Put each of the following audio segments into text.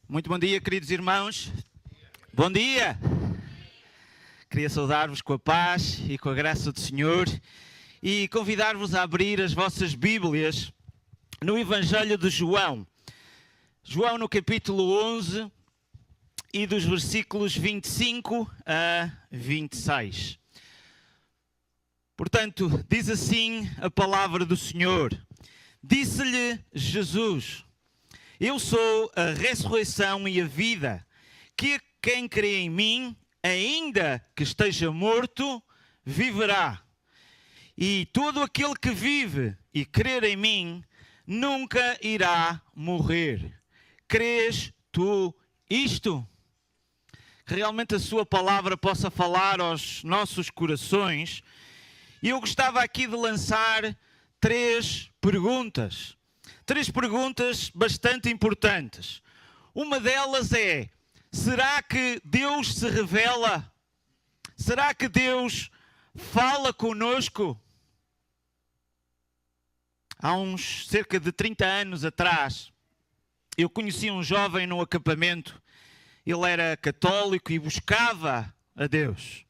Muito bom dia, queridos irmãos. Bom dia! Queria saudar-vos com a paz e com a graça do Senhor e convidar-vos a abrir as vossas Bíblias no Evangelho de João. João no capítulo 11 e dos versículos 25 a 26. Portanto, diz assim a palavra do Senhor. Disse-lhe Jesus: Eu sou a ressurreição e a vida, que quem crê em mim, ainda que esteja morto, viverá. E todo aquele que vive e crer em mim, nunca irá morrer. Crês tu isto? Que realmente a sua palavra possa falar aos nossos corações. E eu gostava aqui de lançar três perguntas bastante importantes. Uma delas é: será que Deus se revela? Será que Deus fala conosco? Há uns cerca de 30 anos atrás, eu conheci um jovem no acampamento. Ele era católico e buscava a Deus,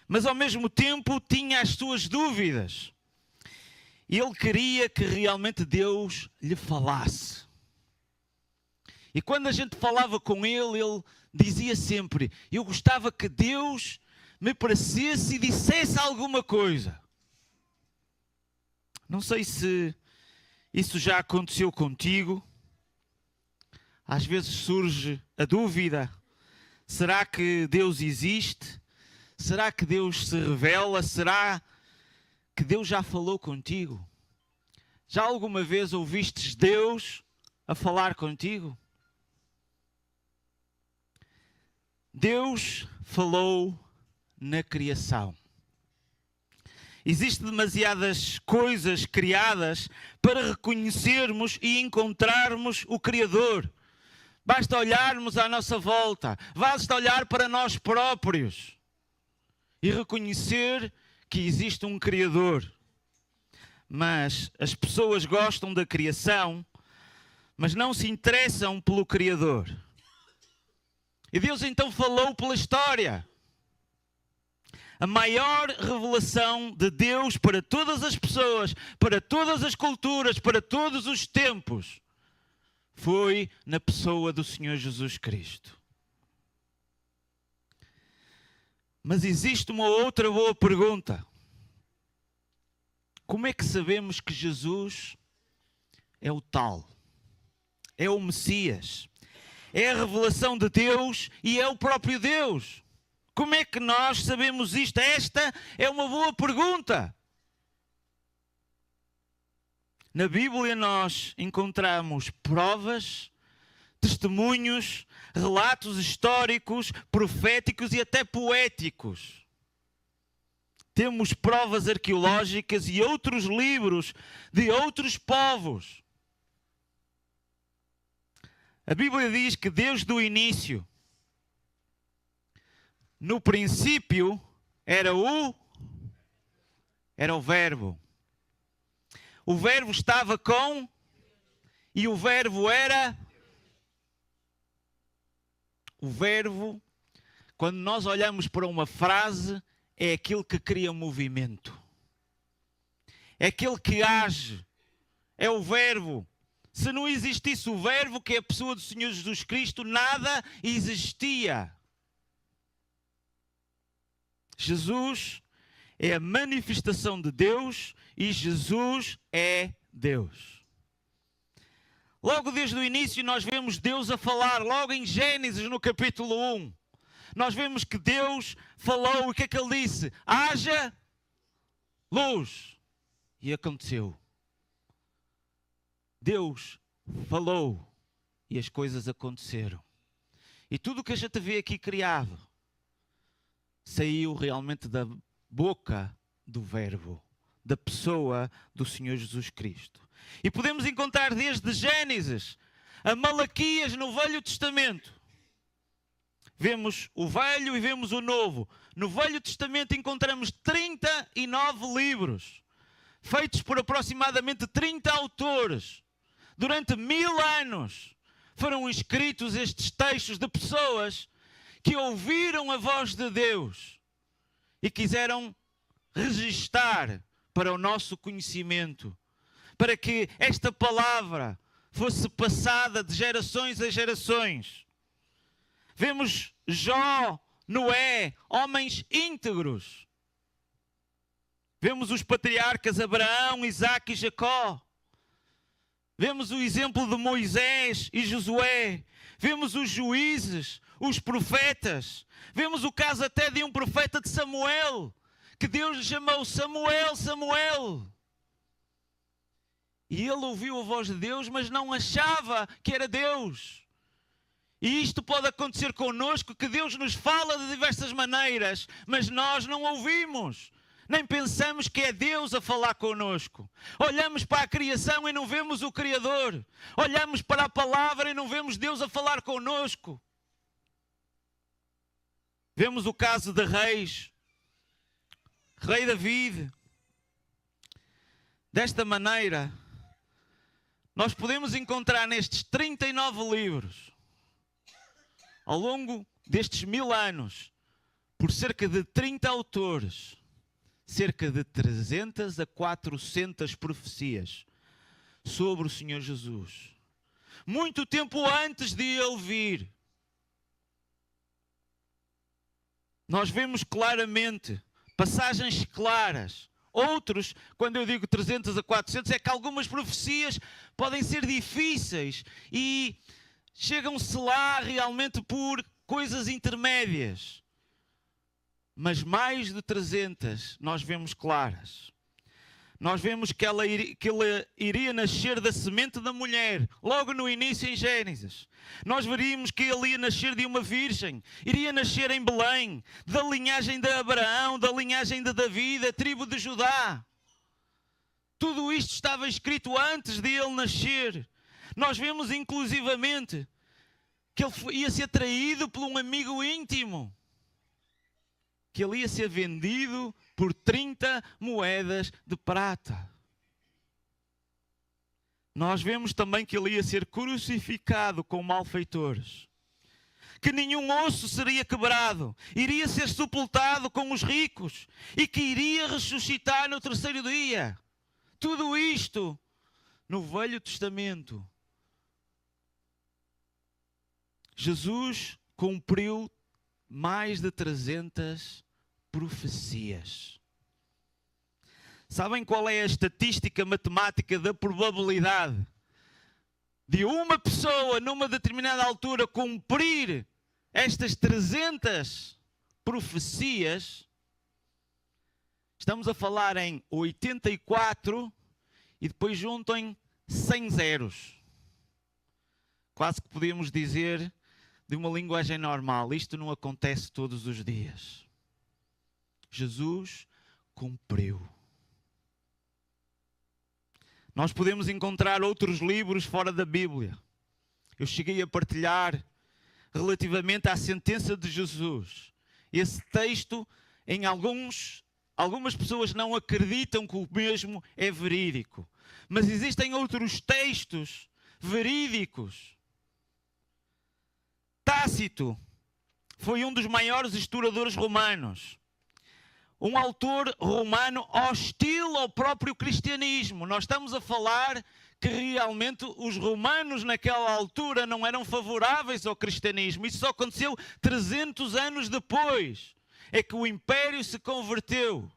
mas ao mesmo tempo tinha as suas dúvidas. Ele queria que realmente Deus lhe falasse. E quando a gente falava com ele, ele dizia sempre: eu gostava que Deus me aparecesse e dissesse alguma coisa. Não sei se isso já aconteceu contigo. Às vezes surge a dúvida: será que Deus existe? Será que Deus se revela? Será que Deus já falou contigo? Já alguma vez ouvistes Deus a falar contigo? Deus falou na criação. Existem demasiadas coisas criadas para reconhecermos e encontrarmos o Criador. Basta olharmos à nossa volta, basta olhar para nós próprios e reconhecer que existe um Criador. Mas as pessoas gostam da criação, mas não se interessam pelo Criador. E Deus então falou pela história. A maior revelação de Deus para todas as pessoas, para todas as culturas, para todos os tempos, foi na pessoa do Senhor Jesus Cristo. Mas existe uma outra boa pergunta. Como é que sabemos que Jesus é o tal? É o Messias? É a revelação de Deus e é o próprio Deus? Como é que nós sabemos isto? Esta é uma boa pergunta. Na Bíblia nós encontramos provas, testemunhos, relatos históricos, proféticos e até poéticos. Temos provas arqueológicas e outros livros de outros povos. A Bíblia diz que desde o início, no princípio, era o Verbo. O Verbo estava com, e o Verbo era... O Verbo, quando nós olhamos para uma frase, é aquilo que cria movimento. É aquele que age. É o Verbo. Se não existisse o Verbo, que é a pessoa do Senhor Jesus Cristo, nada existia. Jesus é a manifestação de Deus e Jesus é Deus. Logo desde o início nós vemos Deus a falar, logo em Gênesis no capítulo 1. Nós vemos que Deus falou, e o que é que Ele disse? Haja luz. E aconteceu. Deus falou e as coisas aconteceram. E tudo o que a gente vê aqui criado saiu realmente da boca do Verbo, da pessoa do Senhor Jesus Cristo. E podemos encontrar desde Gênesis a Malaquias no Velho Testamento. Vemos o Velho e vemos o Novo. No Velho Testamento encontramos 39 livros, feitos por aproximadamente 30 autores, durante 1000 anos, foram escritos estes textos de pessoas que ouviram a voz de Deus e quiseram registar para o nosso conhecimento, para que esta palavra fosse passada de gerações a gerações. Vemos Jó, Noé, homens íntegros. Vemos os patriarcas Abraão, Isaque e Jacó. Vemos o exemplo de Moisés e Josué. Vemos os juízes, os profetas. Vemos o caso até de um profeta de Samuel, que Deus lhe chamou Samuel, Samuel. E ele ouviu a voz de Deus, mas não achava que era Deus. E isto pode acontecer connosco, que Deus nos fala de diversas maneiras, mas nós não ouvimos. Nem pensamos que é Deus a falar connosco. Olhamos para a criação e não vemos o Criador. Olhamos para a palavra e não vemos Deus a falar connosco. Vemos o caso de reis. Rei David. Desta maneira, nós podemos encontrar nestes 39 livros, ao longo destes 1000 anos, por cerca de 30 autores, cerca de 300 a 400 profecias sobre o Senhor Jesus. Muito tempo antes de ele vir. Nós vemos claramente, passagens claras. Outros, quando eu digo 300 a 400, é que algumas profecias podem ser difíceis e chegam-se lá realmente por coisas intermédias. Mas mais de 300 nós vemos claras. Nós vemos que ele iria nascer da semente da mulher, logo no início em Gênesis. Nós veríamos que ele ia nascer de uma virgem, iria nascer em Belém, da linhagem de Abraão, da linhagem de Davi, da tribo de Judá. Tudo isto estava escrito antes de ele nascer. Nós vemos inclusivamente que ele ia ser traído por um amigo íntimo, que ele ia ser vendido por 30 moedas de prata. Nós vemos também que ele ia ser crucificado com malfeitores, que nenhum osso seria quebrado, iria ser sepultado com os ricos e que iria ressuscitar no terceiro dia. Tudo isto no Velho Testamento. Jesus cumpriu mais de 300 profecias. Sabem qual é a estatística matemática da probabilidade de uma pessoa numa determinada altura cumprir estas 300 profecias? Estamos a falar em 84 e depois juntem 100 zeros. Quase que podíamos dizer de uma linguagem normal, isto não acontece todos os dias. Jesus cumpriu. Nós podemos encontrar outros livros fora da Bíblia. Eu cheguei a partilhar relativamente à sentença de Jesus. Esse texto, em algumas pessoas não acreditam que o mesmo é verídico. Mas existem outros textos verídicos. Tácito foi um dos maiores historiadores romanos. Um autor romano hostil ao próprio cristianismo. Nós estamos a falar que realmente os romanos naquela altura não eram favoráveis ao cristianismo. Isso só aconteceu 300 anos depois. É que o império se converteu.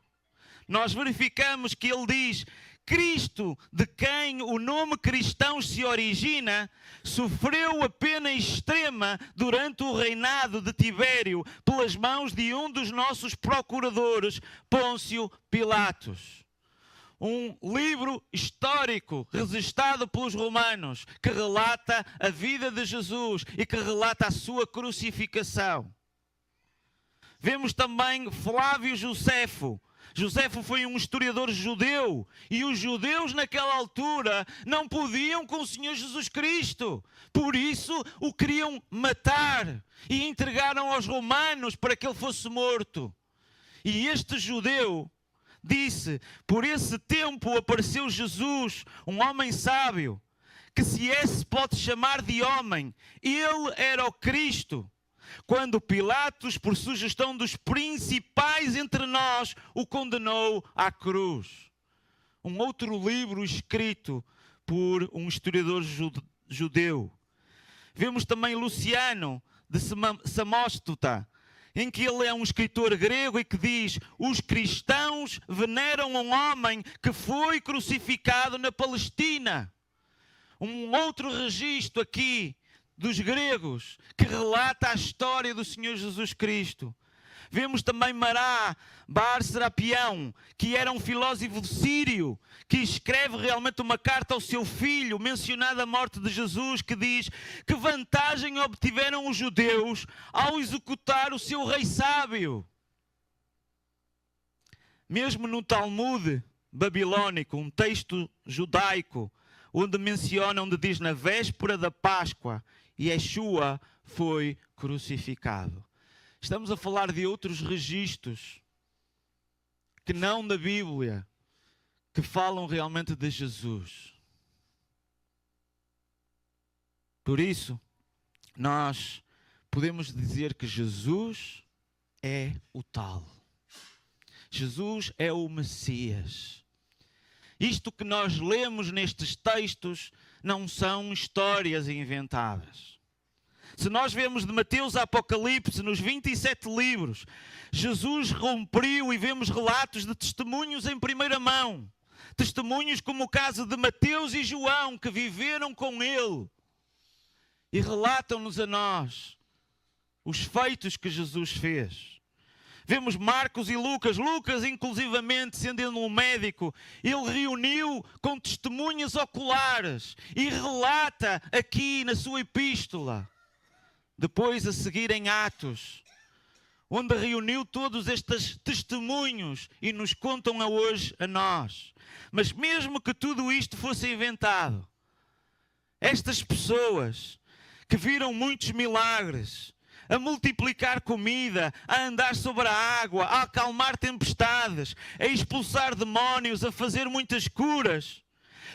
Nós verificamos que ele diz: Cristo, de quem o nome cristão se origina, sofreu a pena extrema durante o reinado de Tibério pelas mãos de um dos nossos procuradores, Pôncio Pilatos. Um livro histórico registado pelos romanos que relata a vida de Jesus e que relata a sua crucificação. Vemos também Flávio Josefo. Josefo foi um historiador judeu e os judeus naquela altura não podiam com o Senhor Jesus Cristo. Por isso o queriam matar e entregaram aos romanos para que ele fosse morto. E este judeu disse: por esse tempo apareceu Jesus, um homem sábio, que se esse pode chamar de homem, ele era o Cristo. Quando Pilatos, por sugestão dos principais entre nós, o condenou à cruz. Um outro livro escrito por um historiador judeu. Vemos também Luciano, de Samóstota, em que ele é um escritor grego e que diz: os cristãos veneram um homem que foi crucificado na Palestina. Um outro registro aqui dos gregos que relata a história do Senhor Jesus Cristo. Vemos também Mará Bar Serapião, que era um filósofo sírio, que escreve realmente uma carta ao seu filho, mencionada a morte de Jesus, que diz: que vantagem obtiveram os judeus ao executar o seu rei sábio. Mesmo no Talmud babilônico, um texto judaico, onde menciona, onde diz: na véspera da Páscoa, Yeshua foi crucificado. Estamos a falar de outros registros que não da Bíblia, que falam realmente de Jesus. Por isso, nós podemos dizer que Jesus é o tal. Jesus é o Messias. Isto que nós lemos nestes textos não são histórias inventadas. Se nós vemos de Mateus a Apocalipse, nos 27 livros, Jesus rompiu e vemos relatos de testemunhos em primeira mão. Testemunhos como o caso de Mateus e João, que viveram com ele. E relatam-nos a nós os feitos que Jesus fez. Vemos Marcos e Lucas. Lucas, inclusivamente, sendo ele um médico, ele reuniu com testemunhas oculares e relata aqui na sua epístola. Depois, a seguir em Atos, onde reuniu todos estes testemunhos e nos contam a hoje a nós. Mas mesmo que tudo isto fosse inventado, estas pessoas que viram muitos milagres, a multiplicar comida, a andar sobre a água, a acalmar tempestades, a expulsar demónios, a fazer muitas curas,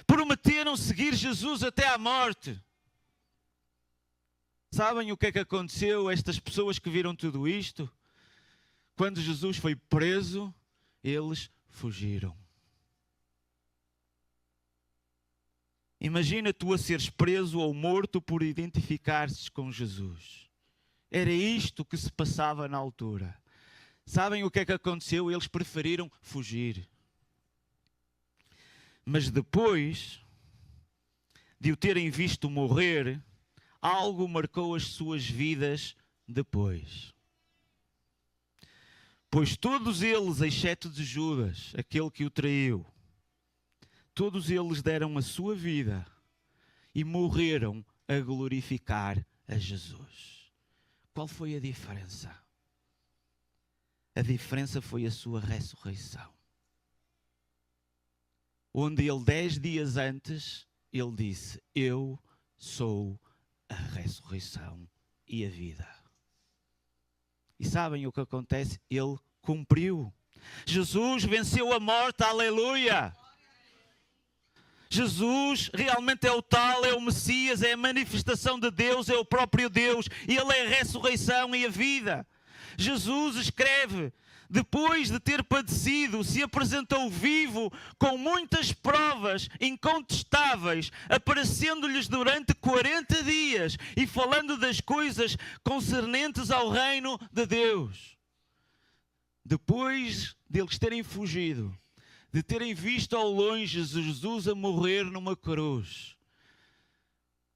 prometeram seguir Jesus até à morte. Sabem o que é que aconteceu a estas pessoas que viram tudo isto? Quando Jesus foi preso, eles fugiram. Imagina tu a seres preso ou morto por identificar-te com Jesus. Era isto que se passava na altura. Sabem o que é que aconteceu? Eles preferiram fugir. Mas depois de o terem visto morrer, algo marcou as suas vidas depois. Pois todos eles, exceto de Judas, aquele que o traiu, todos eles deram a sua vida e morreram a glorificar a Jesus. Qual foi a diferença? A diferença foi a sua ressurreição. Onde ele 10 dias antes, ele disse: eu sou a ressurreição e a vida. E sabem o que acontece? Ele cumpriu. Jesus venceu a morte, aleluia! Jesus realmente é o tal, é o Messias, é a manifestação de Deus, é o próprio Deus. Ele é a ressurreição e a vida. Jesus escreve: depois de ter padecido, se apresentou vivo com muitas provas incontestáveis, aparecendo-lhes durante 40 dias e falando das coisas concernentes ao reino de Deus. Depois deles terem fugido, de terem visto ao longe Jesus a morrer numa cruz,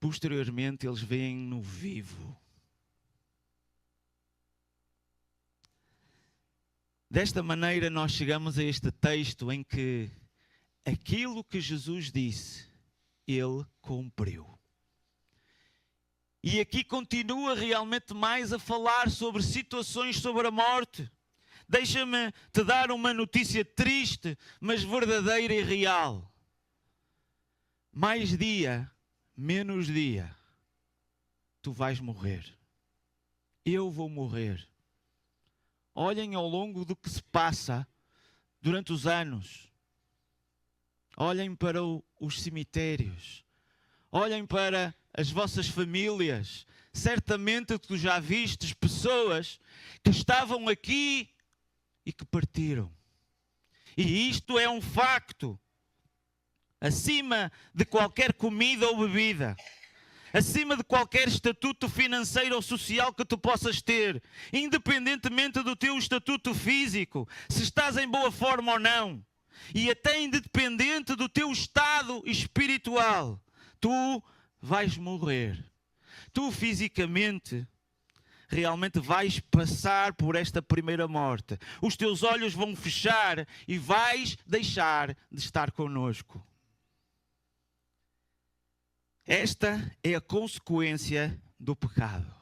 posteriormente eles veem-no vivo. Desta maneira nós chegamos a este texto em que aquilo que Jesus disse, ele cumpriu. E aqui continua realmente mais a falar sobre situações sobre a morte. Deixa-me te dar uma notícia triste, mas verdadeira e real. Mais dia, menos dia, tu vais morrer. Eu vou morrer. Olhem ao longo do que se passa durante os anos. Olhem para os cemitérios. Olhem para as vossas famílias. Certamente tu já vistes pessoas que estavam aqui e que partiram. E isto é um facto. Acima de qualquer comida ou bebida, acima de qualquer estatuto financeiro ou social que tu possas ter, independentemente do teu estatuto físico, se estás em boa forma ou não, e até independente do teu estado espiritual, tu vais morrer. Tu fisicamente realmente vais passar por esta primeira morte. Os teus olhos vão fechar e vais deixar de estar connosco. Esta é a consequência do pecado.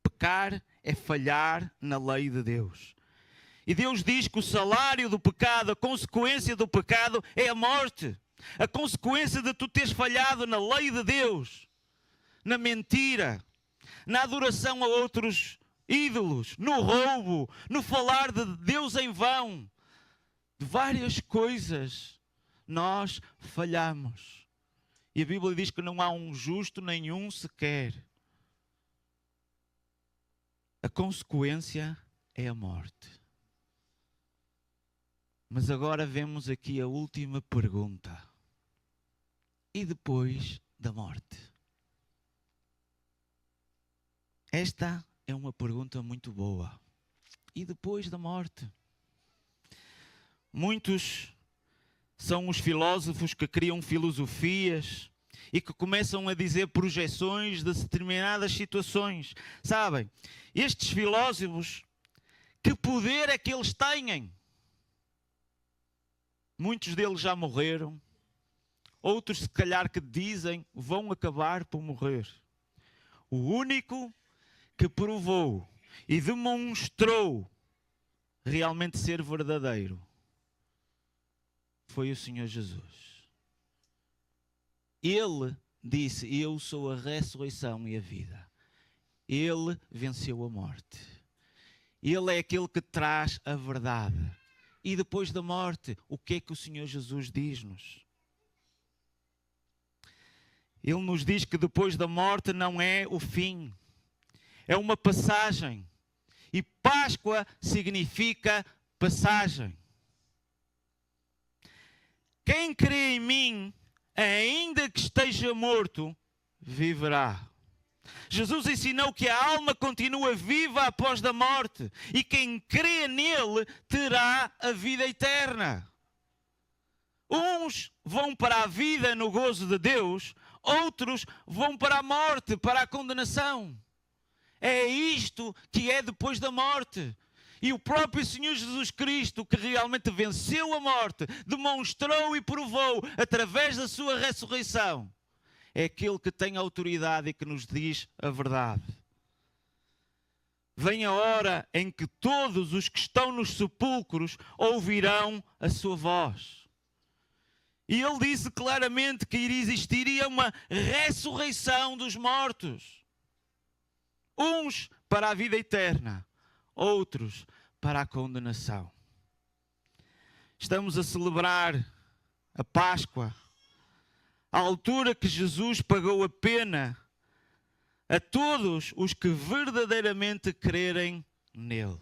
Pecar é falhar na lei de Deus. E Deus diz que o salário do pecado, a consequência do pecado é a morte. A consequência de tu teres falhado na lei de Deus, na mentira, na adoração a outros ídolos, no roubo, no falar de Deus em vão. De várias coisas nós falhamos. E a Bíblia diz que não há um justo nenhum sequer. A consequência é a morte. Mas agora vemos aqui a última pergunta. E depois da morte? Esta é uma pergunta muito boa. E depois da morte? Muitos são os filósofos que criam filosofias e que começam a dizer projeções de determinadas situações. Sabem, estes filósofos, que poder é que eles têm? Muitos deles já morreram. Outros, se calhar, que dizem, vão acabar por morrer. O único que provou e demonstrou realmente ser verdadeiro foi o Senhor Jesus. Ele disse, eu sou a ressurreição e a vida. Ele venceu a morte. Ele é aquele que traz a verdade. E depois da morte, o que é que o Senhor Jesus diz-nos? Ele nos diz que depois da morte não é o fim. É uma passagem. E Páscoa significa passagem. Quem crê em mim, ainda que esteja morto, viverá. Jesus ensinou que a alma continua viva após a morte. E quem crê nele terá a vida eterna. Uns vão para a vida no gozo de Deus, outros vão para a morte, para a condenação. É isto que é depois da morte. E o próprio Senhor Jesus Cristo, que realmente venceu a morte, demonstrou e provou através da sua ressurreição, é aquele que tem autoridade e que nos diz a verdade. Vem a hora em que todos os que estão nos sepulcros ouvirão a sua voz. E ele disse claramente que existiria uma ressurreição dos mortos. Uns para a vida eterna, outros para a condenação. Estamos a celebrar a Páscoa, à altura que Jesus pagou a pena a todos os que verdadeiramente crerem nele.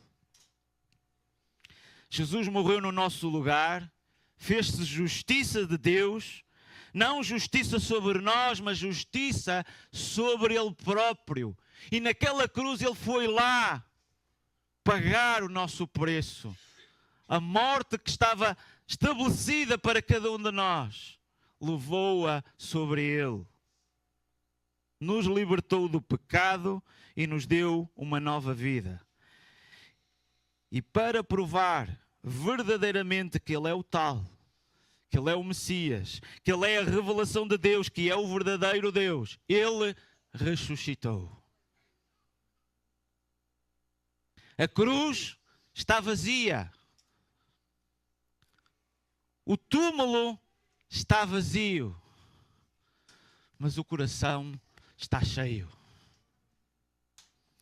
Jesus morreu no nosso lugar, fez-se justiça de Deus, não justiça sobre nós, mas justiça sobre ele próprio. E naquela cruz ele foi lá pagar o nosso preço. A morte que estava estabelecida para cada um de nós, levou-a sobre ele. Nos libertou do pecado e nos deu uma nova vida. E para provar verdadeiramente que ele é o tal, que ele é o Messias, que ele é a revelação de Deus, que é o verdadeiro Deus, ele ressuscitou. A cruz está vazia. O túmulo está vazio. Mas o coração está cheio.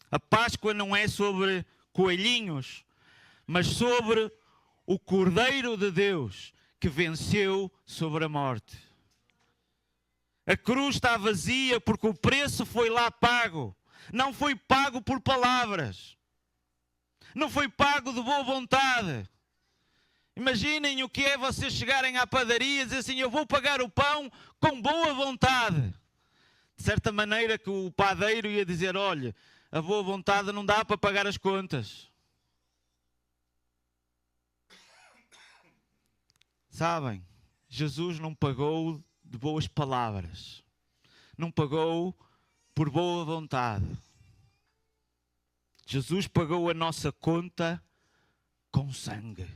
A Páscoa não é sobre coelhinhos, mas sobre o Cordeiro de Deus que venceu sobre a morte. A cruz está vazia porque o preço foi lá pago. Não foi pago por palavras. Não foi pago de boa vontade. Imaginem o que é vocês chegarem à padaria e dizer assim: eu vou pagar o pão com boa vontade. De certa maneira que o padeiro ia dizer: olha, a boa vontade não dá para pagar as contas. Sabem, Jesus não pagou de boas palavras. Não pagou por boa vontade. Jesus pagou a nossa conta com sangue.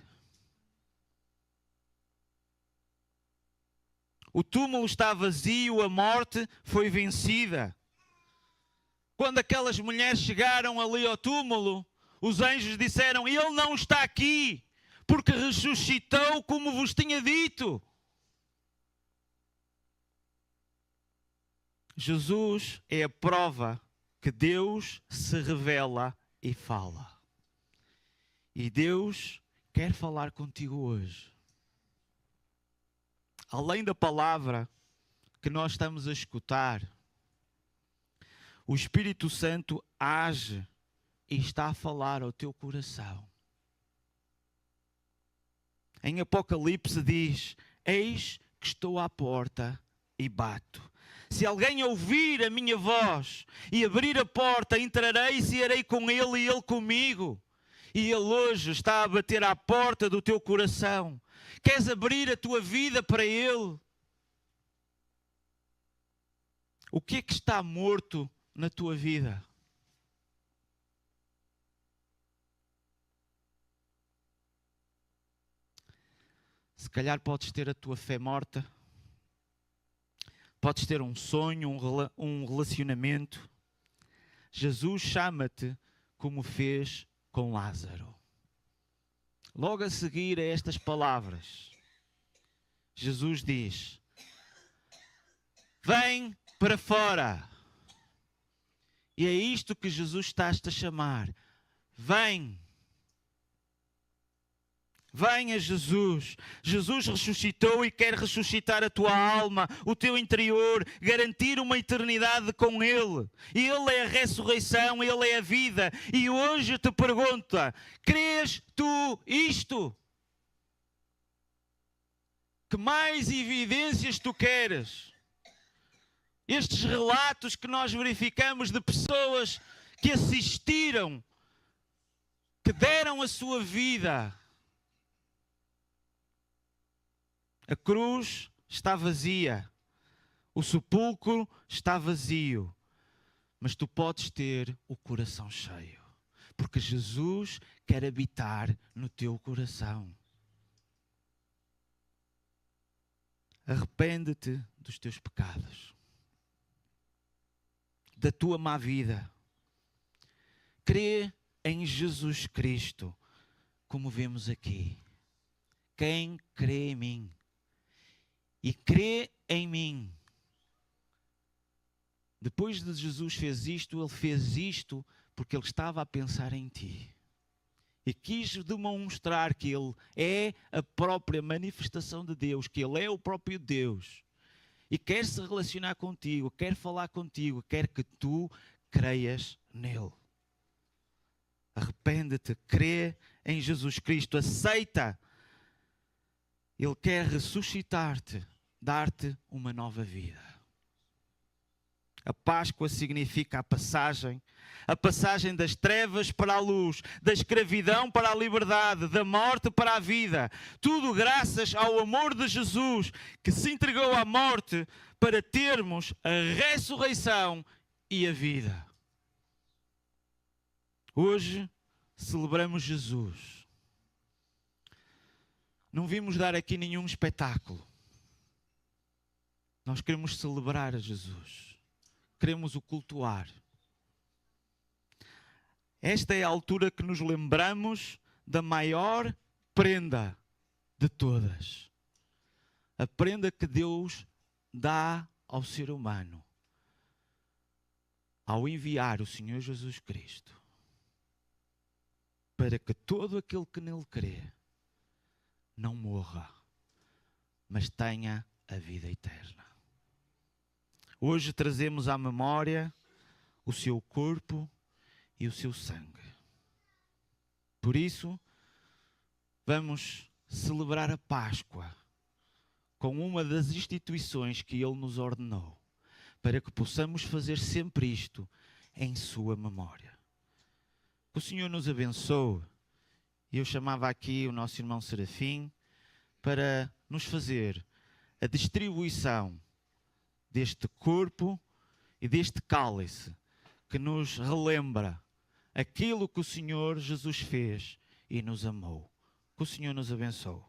O túmulo está vazio, a morte foi vencida. Quando aquelas mulheres chegaram ali ao túmulo, os anjos disseram: ele não está aqui, porque ressuscitou como vos tinha dito. Jesus é a prova que Deus se revela e fala. E Deus quer falar contigo hoje. Além da palavra que nós estamos a escutar, o Espírito Santo age e está a falar ao teu coração. Em Apocalipse diz: eis que estou à porta e bato. Se alguém ouvir a minha voz e abrir a porta, entrarei e cearei com ele e ele comigo. E ele hoje está a bater à porta do teu coração. Queres abrir a tua vida para ele? O que é que está morto na tua vida? Se calhar podes ter a tua fé morta. Podes ter um sonho, um relacionamento. Jesus chama-te como fez com Lázaro. Logo a seguir a estas palavras, Jesus diz: vem para fora. E é isto que Jesus está-te a chamar. Vem. Venha Jesus. Jesus ressuscitou e quer ressuscitar a tua alma, o teu interior, garantir uma eternidade com Ele. Ele é a ressurreição, Ele é a vida. E hoje te pergunta: crês tu isto? Que mais evidências tu queres? Estes relatos que nós verificamos de pessoas que assistiram, que deram a sua vida. A cruz está vazia, o sepulcro está vazio, mas tu podes ter o coração cheio, porque Jesus quer habitar no teu coração. Arrepende-te dos teus pecados, da tua má vida. Crê em Jesus Cristo, como vemos aqui. Quem crê em mim e crê em mim. Depois de Jesus fez isto, Ele fez isto porque Ele estava a pensar em ti. E quis demonstrar que Ele é a própria manifestação de Deus, que Ele é o próprio Deus. E quer se relacionar contigo, quer falar contigo, quer que tu creias nele. Arrepende-te, crê em Jesus Cristo, aceita. Ele quer ressuscitar-te, dar-te uma nova vida. A Páscoa significa a passagem das trevas para a luz, da escravidão para a liberdade, da morte para a vida. Tudo graças ao amor de Jesus, que se entregou à morte para termos a ressurreição e a vida. Hoje celebramos Jesus. Não vimos dar aqui nenhum espetáculo. Nós queremos celebrar a Jesus. Queremos o cultuar. Esta é a altura que nos lembramos da maior prenda de todas. A prenda que Deus dá ao ser humano ao enviar o Senhor Jesus Cristo, para que todo aquele que nele crê não morra, mas tenha a vida eterna. Hoje trazemos à memória o seu corpo e o seu sangue. Por isso, vamos celebrar a Páscoa com uma das instituições que Ele nos ordenou, para que possamos fazer sempre isto em sua memória. Que o Senhor nos abençoe. Eu chamava aqui o nosso irmão Serafim para nos fazer a distribuição deste corpo e deste cálice que nos relembra aquilo que o Senhor Jesus fez e nos amou. Que o Senhor nos abençoe.